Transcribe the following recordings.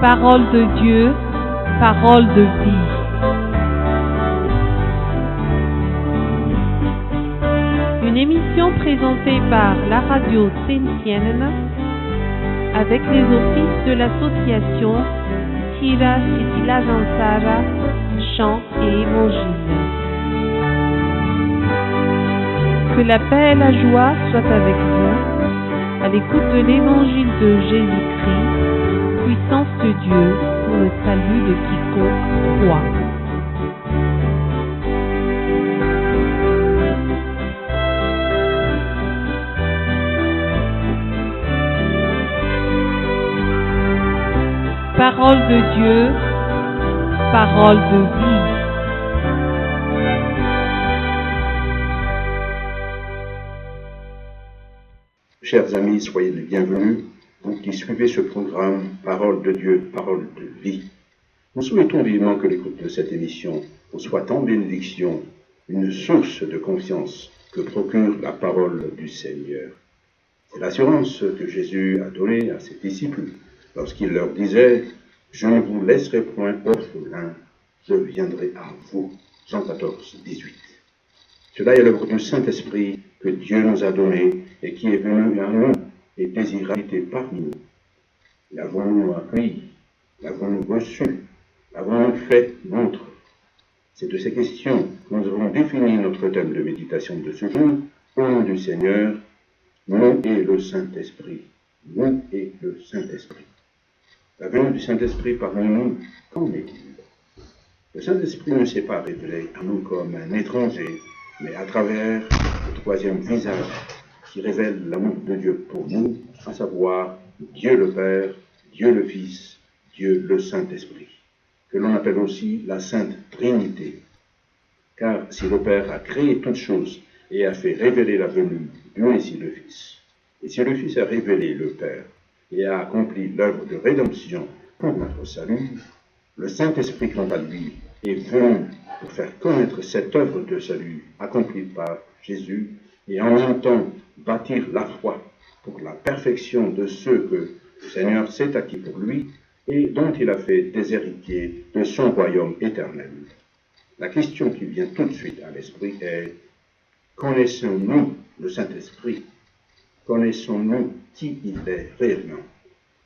Parole de Dieu, parole de vie. Une émission présentée par la radio Saint-Étienne avec les offices de l'association Tira Sitila Zansara, chant et évangile. Que la paix et la joie soient avec vous, à l'écoute de l'évangile de Jésus-Christ, puissance de Dieu pour le salut de quiconque croit. Parole de Dieu, parole de vie. Chers amis, soyez les bienvenus, vous qui suivez ce programme Parole de Dieu, parole de vie. Nous souhaitons vivement que l'écoute de cette émission vous soit en bénédiction, une source de confiance que procure la parole du Seigneur. C'est l'assurance que Jésus a donnée à ses disciples lorsqu'il leur disait « Je ne vous laisserai point orphelins, je viendrai à vous ». Jean 14, 18. Cela est l'œuvre du Saint-Esprit que Dieu nous a donné et qui est venu à nous et désire habiter parmi nous. L'avons-nous appris? L'avons-nous reçu? L'avons-nous fait nôtre? C'est de ces questions que nous avons défini notre thème de méditation de ce jour, au nom du Seigneur, nous et le Saint-Esprit. Nous et le Saint-Esprit. La venue du Saint-Esprit parmi nous, qu'en est-il? Le Saint-Esprit ne s'est pas révélé à nous comme un étranger, mais à travers le troisième visage qui révèle l'amour de Dieu pour nous, à savoir Dieu le Père, Dieu le Fils, Dieu le Saint-Esprit, que l'on appelle aussi la Sainte Trinité. Car si le Père a créé toutes choses et a fait révéler la venue du Messie le Fils, et si le Fils a révélé le Père et a accompli l'œuvre de rédemption pour notre salut, le Saint-Esprit, quant à lui, est venu pour faire connaître cette œuvre de salut accomplie par Jésus et en même temps bâtir la foi pour la perfection de ceux que le Seigneur s'est acquis pour lui et dont il a fait des héritiers de son royaume éternel. La question qui vient tout de suite à l'esprit est: connaissons-nous le Saint-Esprit? Connaissons-nous qui il est réellement?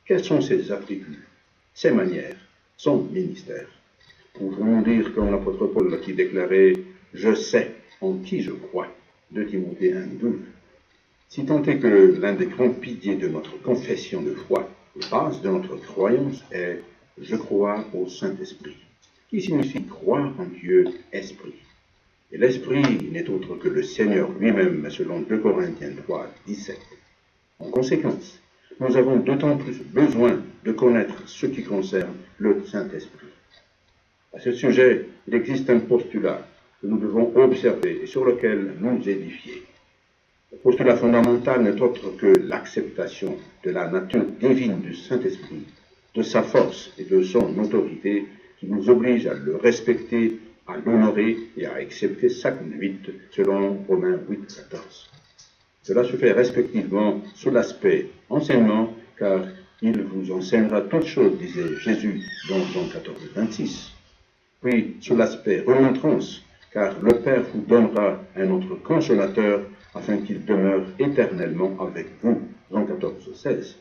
Quels sont ses attributs, ses manières, son ministère? Pouvons-nous dire comme l'apôtre Paul qui déclarait « Je sais en qui je crois » de Timothée 1:12. Si tant est que l'un des grands piliers de notre confession de foi, la base de notre croyance est « Je crois au Saint-Esprit », qui signifie croire en Dieu Esprit. Et l'Esprit n'est autre que le Seigneur lui-même, selon 2 Corinthiens 3:17. En conséquence, nous avons d'autant plus besoin de connaître ce qui concerne le Saint-Esprit. À ce sujet, il existe un postulat que nous devons observer et sur lequel nous édifier. Le postulat fondamental n'est autre que l'acceptation de la nature divine du Saint-Esprit, de sa force et de son autorité qui nous oblige à le respecter, à l'honorer et à accepter sa conduite selon Romains 8:14. Cela se fait respectivement sous l'aspect enseignement, car il vous enseignera toutes choses, disait Jésus dans Jean 14:26. Puis sous l'aspect remontrance, car le Père vous donnera un autre consolateur afin qu'il demeure éternellement avec vous, Jean 14:16.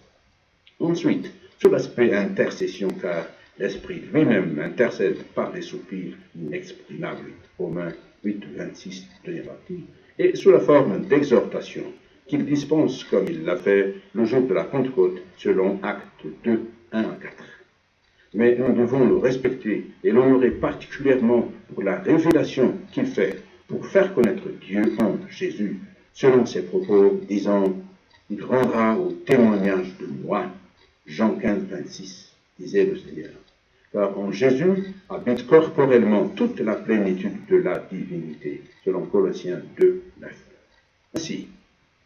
Ensuite, sous l'aspect intercession, car l'Esprit lui-même intercède par des soupirs inexprimables, Romains 8:26, deuxième partie, et sous la forme d'exhortation, qu'il dispense comme il l'a fait le jour de la Pentecôte, selon Actes 2:1-4. Mais nous devons le respecter et l'honorer particulièrement pour la révélation qu'il fait pour faire connaître Dieu en Jésus, selon ses propos disant « Il rendra au témoignage de moi » Jean 15:26, disait le Seigneur. Car en Jésus habite corporellement toute la plénitude de la divinité, selon Colossiens 2:9. Ainsi,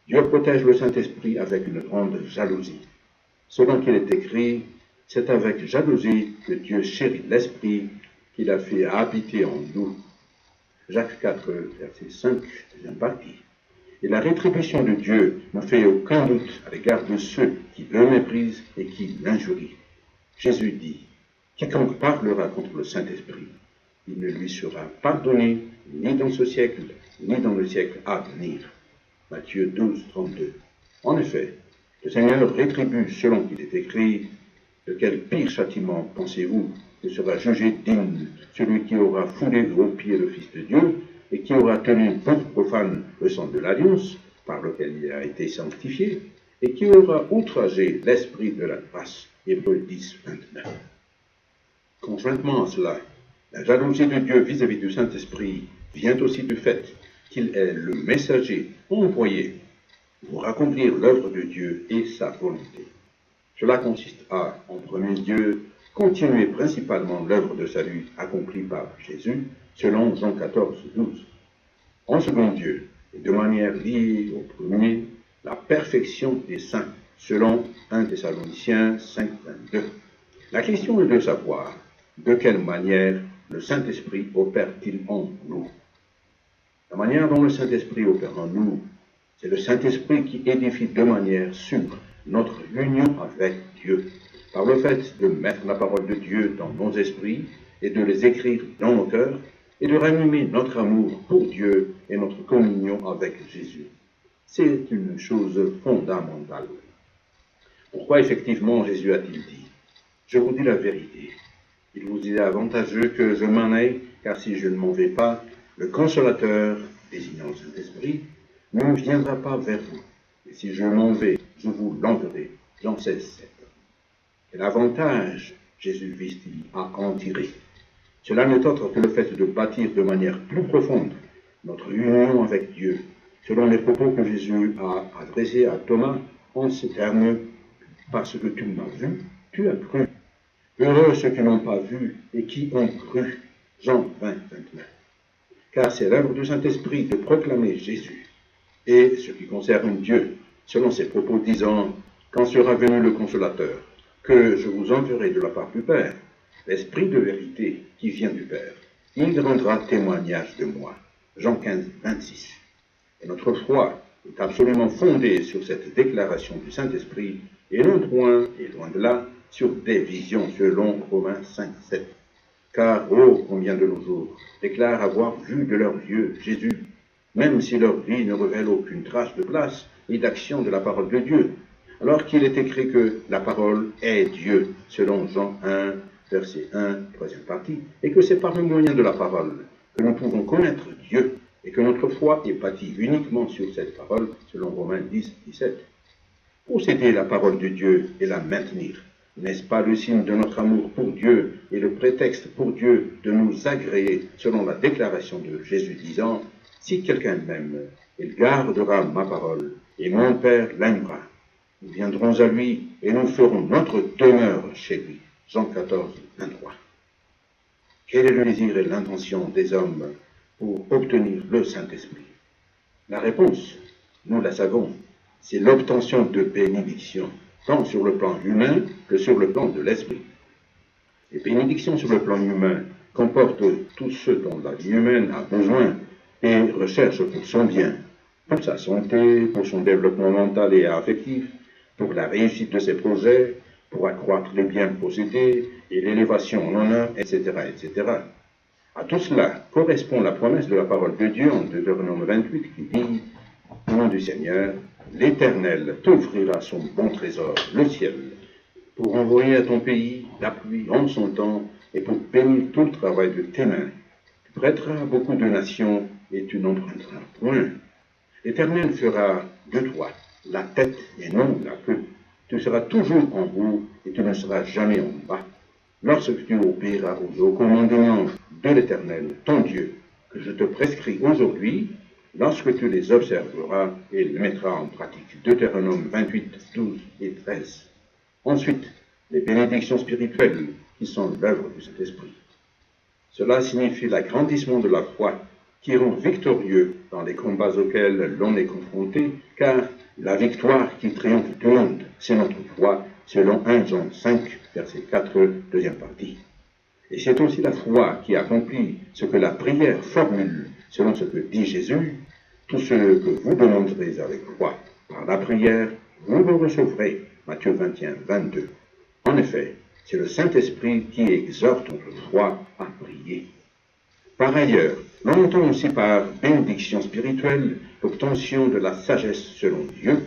Dieu protège le Saint-Esprit avec une grande jalousie. Selon qu'il est écrit, c'est avec jalousie que Dieu chérit l'Esprit qu'il a fait habiter en nous. Jacques 4, verset 5, deuxième partie. Et la rétribution de Dieu ne fait aucun doute à l'égard de ceux qui le méprisent et qui l'injurient. Jésus dit, quiconque parlera contre le Saint-Esprit, il ne lui sera pardonné ni dans ce siècle, ni dans le siècle à venir. Matthieu 12, 32. En effet, le Seigneur rétribue selon qu'il est écrit, de quel pire châtiment pensez-vous que sera jugé digne celui qui aura foulé aux pieds le Fils de Dieu et qui aura tenu pour profane le sang de l'alliance par lequel il a été sanctifié et qui aura outragé l'esprit de la grâce. Hébreux 10, 29. Conjointement à cela, la jalousie de Dieu vis-à-vis du Saint-Esprit vient aussi du fait qu'il est le messager envoyé pour accomplir l'œuvre de Dieu et sa volonté. Cela consiste à, en premier lieu, continuer principalement l'œuvre de salut accomplie par Jésus, selon Jean 14, 12. En second lieu, et de manière liée au premier, la perfection des saints, selon 1 Thessaloniciens 5, 22. La question est de savoir de quelle manière le Saint-Esprit opère-t-il en nous. La manière dont le Saint-Esprit opère en nous, c'est le Saint-Esprit qui édifie de manière sûre notre union avec Dieu, par le fait de mettre la parole de Dieu dans nos esprits et de les écrire dans nos cœurs et de ranimer notre amour pour Dieu et notre communion avec Jésus. C'est une chose fondamentale. Pourquoi effectivement Jésus a-t-il dit, « Je vous dis la vérité, il vous est avantageux que je m'en aille, car si je ne m'en vais pas, le Consolateur, désignant le Saint-Esprit, ne viendra pas vers vous. Et si je m'en vais, je vous l'enverrai. » Jean 16, 7. Quel avantage Jésus vise-t-il à en tirer? Cela n'est autre que le fait de bâtir de manière plus profonde notre union avec Dieu, selon les propos que Jésus a adressés à Thomas en ces termes, « Parce que tu m'as vu, tu as cru. Heureux ceux qui n'ont pas vu et qui ont cru. » Jean 20, 29. Car c'est l'œuvre du Saint-Esprit de proclamer Jésus et ce qui concerne Dieu, selon ses propos disant, « Quand sera venu le Consolateur, que je vous enverrai de la part du Père, l'Esprit de vérité qui vient du Père, il rendra témoignage de moi. » Jean 15, 26. Et notre foi est absolument fondée sur cette déclaration du Saint-Esprit et non loin de là sur des visions selon Romains 5, 7. Car, oh, combien de nos jours déclarent avoir vu de leurs yeux Jésus, même si leur vie ne révèle aucune trace de place ni d'action de la parole de Dieu, alors qu'il est écrit que la parole est Dieu, selon Jean 1, verset 1, troisième partie, et que c'est par le moyen de la parole que nous pouvons connaître Dieu, et que notre foi est bâtie uniquement sur cette parole, selon Romains 10, 17. Posséder la parole de Dieu et la maintenir, n'est-ce pas le signe de notre amour pour Dieu et le prétexte pour Dieu de nous agréer, selon la déclaration de Jésus disant, « Si quelqu'un m'aime, il gardera ma parole, et mon Père l'aimera. Nous viendrons à lui, et nous ferons notre demeure chez lui. » Jean 14, 23. Quel est le désir et l'intention des hommes pour obtenir le Saint-Esprit? La réponse, nous la savons, c'est l'obtention de bénédictions, tant sur le plan humain que sur le plan de l'esprit. Les bénédictions sur le plan humain comportent tout ce dont la vie humaine a besoin et recherche pour son bien, pour sa santé, pour son développement mental et affectif, pour la réussite de ses projets, pour accroître les biens possédés et l'élévation en honneur, etc., etc. À tout cela correspond la promesse de la parole de Dieu en Deutéronome 28 qui dit « Au nom du Seigneur, l'Éternel t'offrira son bon trésor, le ciel, pour envoyer à ton pays la pluie en son temps et pour bénir tout le travail de tes mains. Tu prêteras beaucoup de nations et tu n'emprunteras point. L'Éternel fera de toi la tête et non la queue. Tu seras toujours en haut et tu ne seras jamais en bas. Lorsque tu obéiras aux commandements de l'Éternel, ton Dieu, que je te prescris aujourd'hui, lorsque tu les observeras et les mettras en pratique. » Deutéronome 28, 12 et 13. Ensuite, les bénédictions spirituelles qui sont l'œuvre du Saint-Esprit. Cela signifie l'agrandissement de la foi qui rend victorieux dans les combats auxquels l'on est confronté, car la victoire qui triomphe du monde, c'est notre foi, selon 1 Jean 5, verset 4, deuxième partie. Et c'est aussi la foi qui accomplit ce que la prière formule, selon ce que dit Jésus, « Tout ce que vous demanderez avec foi par la prière, vous le recevrez. » Matthieu 21, 22. En effet, C'est le Saint-Esprit qui exhorte notre foi à prier. Par ailleurs, l'on entend aussi par bénédiction spirituelle l'obtention de la sagesse selon Dieu,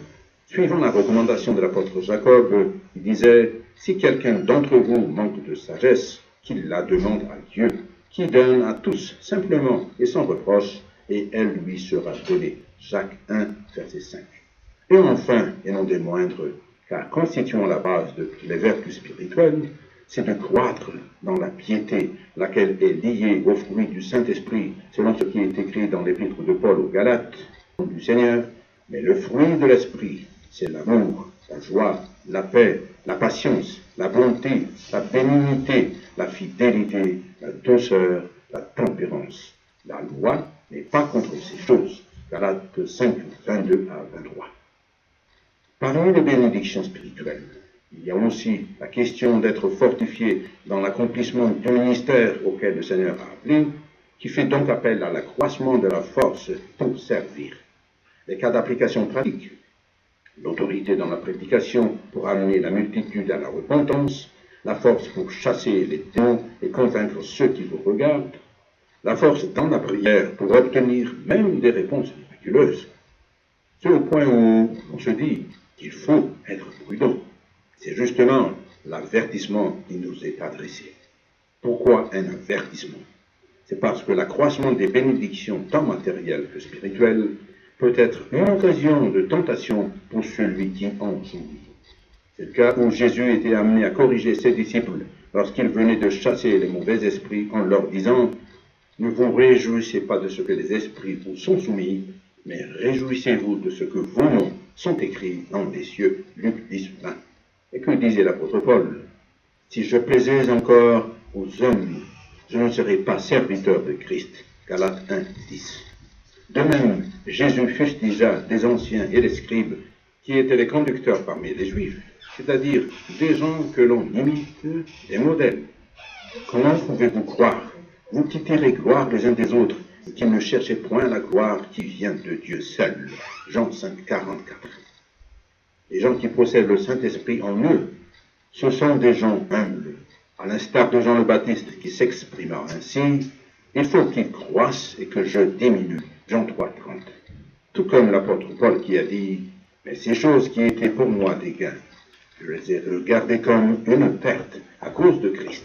suivant la recommandation de l'apôtre Jacob, qui disait « Si quelqu'un d'entre vous manque de sagesse, qu'il la demande à Dieu, qui donne à tous simplement et sans reproche, et elle lui sera donnée. » Jacques 1, verset 5. Et enfin, et non des moindres, car constituant la base de toutes les vertus spirituelles, c'est de croître dans la piété, laquelle est liée au fruit du Saint-Esprit, selon ce qui est écrit dans l'épître de Paul aux Galates, du Seigneur. Mais le fruit de l'Esprit, c'est l'amour, la joie, la paix, la patience, la bonté, la bénignité, la fidélité, la douceur, la tempérance. La loi n'est pas contre ces choses. Galates 5, 22 à 23. Parmi les bénédictions spirituelles, il y a aussi la question d'être fortifié dans l'accomplissement du ministère auquel le Seigneur a appelé, qui fait donc appel à l'accroissement de la force pour servir. Les cas d'application pratique, l'autorité dans la prédication pour amener la multitude à la repentance, la force pour chasser les démons et convaincre ceux qui vous regardent, la force dans la prière pour obtenir même des réponses miraculeuses. C'est au point où on se dit qu'il faut être prudent. C'est justement l'avertissement qui nous est adressé. Pourquoi un avertissement? C'est parce que l'accroissement des bénédictions tant matérielles que spirituelles peut être une occasion de tentation pour celui qui en jouit. C'est le cas où Jésus était amené à corriger ses disciples lorsqu'il venait de chasser les mauvais esprits en leur disant « Ne vous réjouissez pas de ce que les esprits vous sont soumis, mais réjouissez-vous de ce que vos noms sont écrits dans les cieux. » Luc 10, 20. Et que disait l'apôtre Paul? « Si je plaisais encore aux hommes, je ne serais pas serviteur de Christ. » Galates 1, 10. De même, Jésus fustigea des anciens et des scribes qui étaient les conducteurs parmi les Juifs, c'est-à-dire des gens que l'on imite, des modèles. Comment pouvez-vous croire, vous qui tirez gloire les uns des autres, et qui ne cherchez point la gloire qui vient de Dieu seul? Jean 5, 44. Les gens qui possèdent le Saint-Esprit en eux, ce sont des gens humbles. À l'instar de Jean le Baptiste qui s'exprima ainsi, il faut qu'il croisse et que je diminue. Jean 3, 30. Tout comme l'apôtre Paul qui a dit « Mais ces choses qui étaient pour moi des gains, je les ai regardées comme une perte à cause de Christ.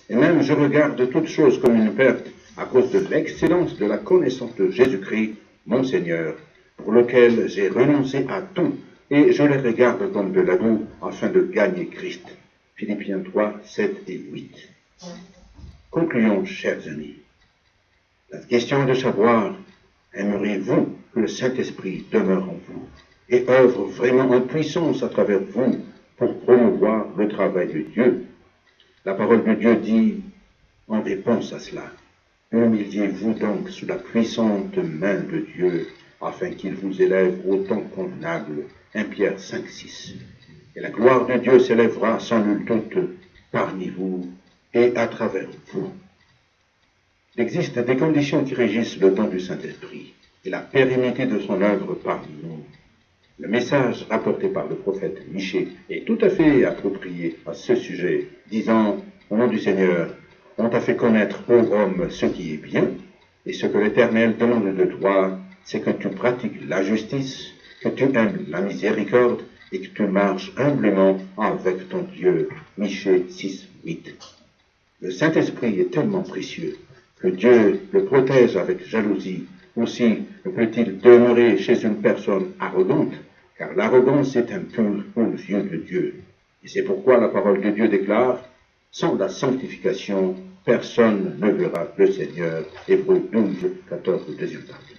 Et même je regarde toutes choses comme une perte à cause de l'excellence de la connaissance de Jésus-Christ, mon Seigneur, pour lequel j'ai renoncé à tout, et je les regarde comme de la boue afin de gagner Christ. » Philippiens 3, 7 et 8. Concluons, chers amis. La question est de savoir, aimeriez-vous que le Saint-Esprit demeure en vous et œuvre vraiment en puissance à travers vous pour promouvoir le travail de Dieu? La parole de Dieu dit, en réponse à cela, humiliez-vous donc sous la puissante main de Dieu afin qu'il vous élève au temps convenable. 1 Pierre 5, 6. Et la gloire de Dieu s'élèvera sans nul doute parmi vous et à travers vous. Il existe des conditions qui régissent le don du Saint-Esprit et la pérennité de son œuvre parmi nous. Le message rapporté par le prophète Michée est tout à fait approprié à ce sujet, disant, au nom du Seigneur, on t'a fait connaître, ô homme, ce qui est bien, et ce que l'Éternel demande de toi, c'est que tu pratiques la justice, que tu aimes la miséricorde, et que tu marches humblement avec ton Dieu. Michée 6, 8. Le Saint-Esprit est tellement précieux que Dieu le protège avec jalousie. Aussi ne peut-il demeurer chez une personne arrogante, car l'arrogance est impure aux yeux de Dieu. Et c'est pourquoi la parole de Dieu déclare, sans la sanctification, personne ne verra le Seigneur. Hébreux 12, 14, deuxième partie.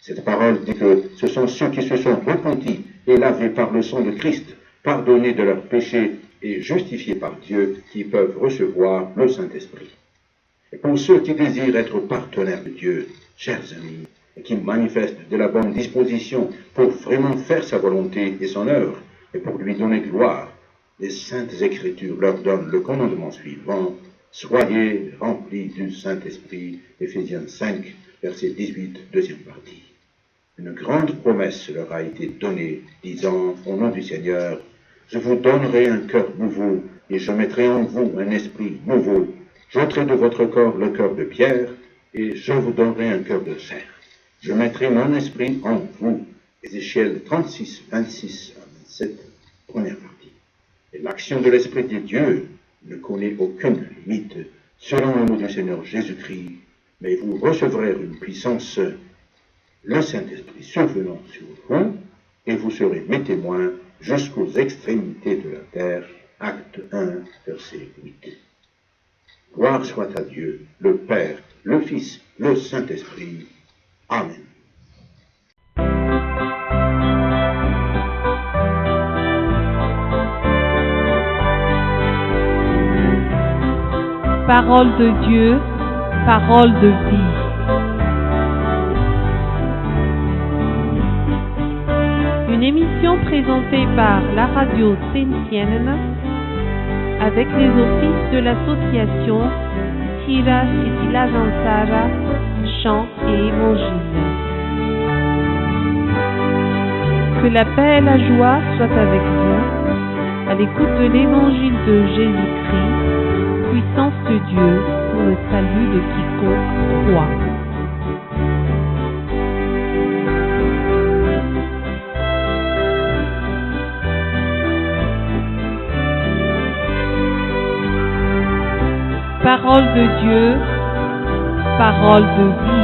Cette parole dit que ce sont ceux qui se sont repentis et lavés par le sang de Christ, pardonnés de leurs péchés et justifiés par Dieu, qui peuvent recevoir le Saint-Esprit. Et pour ceux qui désirent être partenaires de Dieu, chers amis, et qui manifestent de la bonne disposition pour vraiment faire sa volonté et son œuvre, et pour lui donner gloire, les Saintes Écritures leur donnent le commandement suivant, « Soyez remplis du Saint-Esprit » Éphésiens 5, verset 18, deuxième partie. Une grande promesse leur a été donnée, disant, au nom du Seigneur, « Je vous donnerai un cœur nouveau, et je mettrai en vous un esprit nouveau. J'ôterai de votre corps le cœur de pierre, et je vous donnerai un cœur de chair. Je mettrai mon esprit en vous. Ézéchiel 36, 26 à 27, première partie. Et l'action de l'Esprit de Dieu ne connaît aucune limite, selon le mot du Seigneur Jésus-Christ. Mais vous recevrez une puissance, le Saint-Esprit survenant sur vous, et vous serez mes témoins jusqu'aux extrémités de la terre. Acte 1, verset 8. Gloire soit à Dieu, le Père, le Fils, le Saint-Esprit. Amen. Parole de Dieu, parole de vie. Une émission présentée par la radio Saint-Sienne avec les offices de l'association Tira Sitila Jansara, chant et évangile. Que la paix et la joie soient avec vous, à l'écoute de l'évangile de Jésus-Christ, puissance de Dieu pour le salut de quiconque croit. Parole de Dieu, parole de vie.